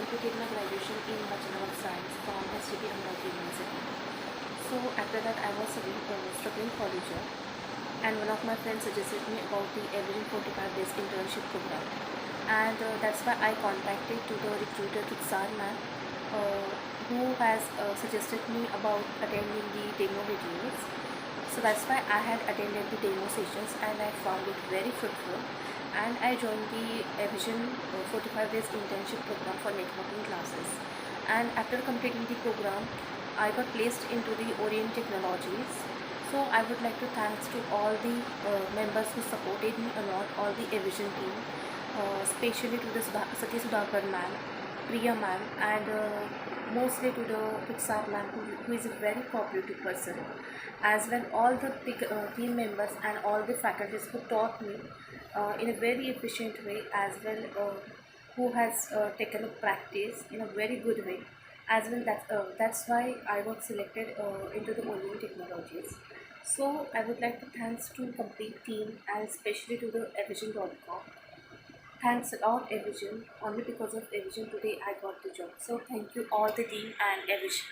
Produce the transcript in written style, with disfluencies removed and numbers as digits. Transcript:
completed my graduation in Bachelor of Science from STP Amravati University. So after that I was struggling for the job, and one of my friends suggested me about the Evision 45 days internship program, and that's why I contacted to the recruiter to Sant who has suggested me about attending the demo videos. So that's why I had attended the demo sessions and I found it very fruitful, and I joined the Evision 45 days internship program for networking classes. And after completing the program, I got placed into the ORIENT Technologies. So I would like to thanks to all the members who supported me a lot, all the Evision team, especially to the Sati Sudhakar ma'am, Priya ma'am, and mostly to the Tutsar ma'am, who is a very cooperative person, as well all the team members and all the faculties who taught me in a very efficient way, as well who has taken a practice in a very good way, as well. That's why I got selected into the Evision Technologies. So I would like to thanks to complete team and especially to the Evision.com. Thanks a lot, Evision. Only because of Evision today I got the job. So thank you all the team and Evision.